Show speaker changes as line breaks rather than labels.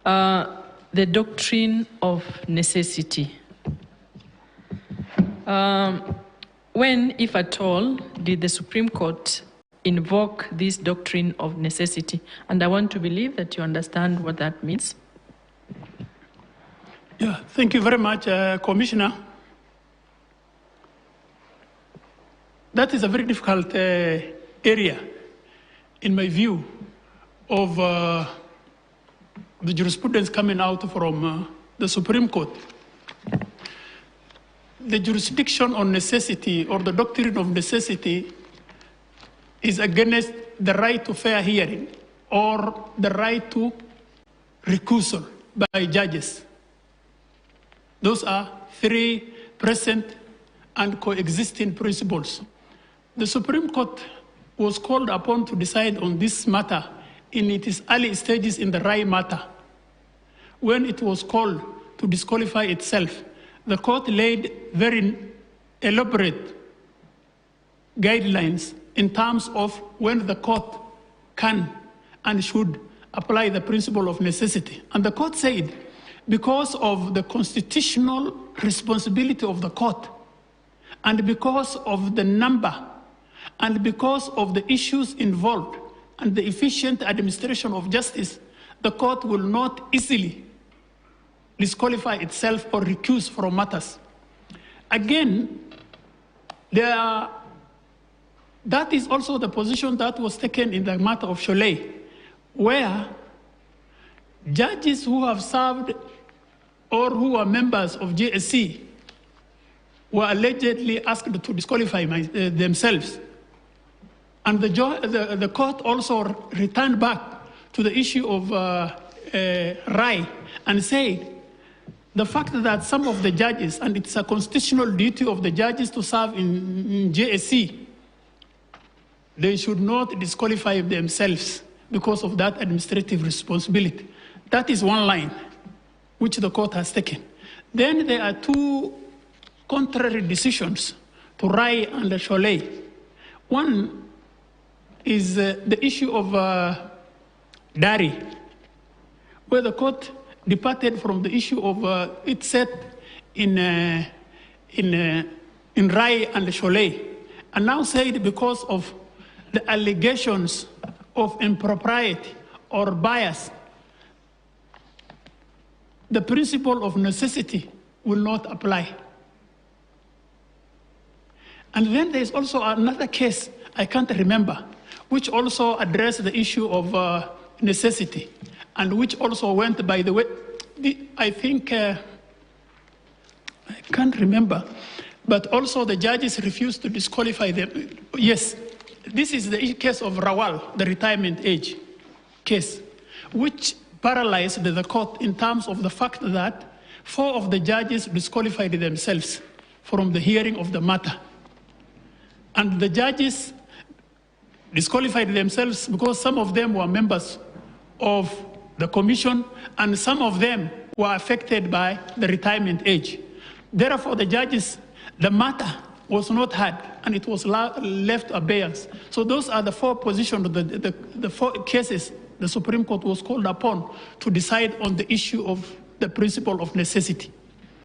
The doctrine of necessity. When, if at all, did the Supreme Court invoke this doctrine of necessity? And I want to believe that you understand what that means.
Yeah, thank you very much, Commissioner. That is a very difficult area, in my view, of the jurisprudence coming out from the Supreme Court. The jurisdiction on necessity, or the doctrine of necessity, is against the right to fair hearing or the right to recusal by judges. Those are three present and coexisting principles. The Supreme Court was called upon to decide on this matter in its early stages in the Rai matter. When it was called to disqualify itself, the court laid very elaborate guidelines in terms of when the court can and should apply the principle of necessity. And the court said, because of the constitutional responsibility of the court, and because of the number, and because of the issues involved, and the efficient administration of justice, the court will not easily disqualify itself or recuse from matters. Again, that is also the position that was taken in the matter of Cholet, where judges who have served or who are members of JSC were allegedly asked to disqualify themselves. And the court also returned back to the issue of Rai and said, the fact that some of the judges, and it's a constitutional duty of the judges to serve in JSC, they should not disqualify themselves because of that administrative responsibility. That is one line which the court has taken. Then there are two contrary decisions to Rai and Cholet. One is the issue of Dari, where the court departed from the issue of it set in Rai and Cholet, and now said because of the allegations of impropriety or bias, the principle of necessity will not apply. And then there's also another case, I can't remember, which also addressed the issue of necessity, and which also went, by the way, I think, I can't remember, but also the judges refused to disqualify them. Yes, this is the case of Rawal, the retirement age case, which paralyzed the court in terms of the fact that 4 of the judges disqualified themselves from the hearing of the matter. And the judges disqualified themselves because some of them were members of the commission and some of them were affected by the retirement age. Therefore, the judges, the matter was not heard and it was left abeyance. So those are the 4 positions, the 4 cases the Supreme Court was called upon to decide on the issue of the principle of necessity.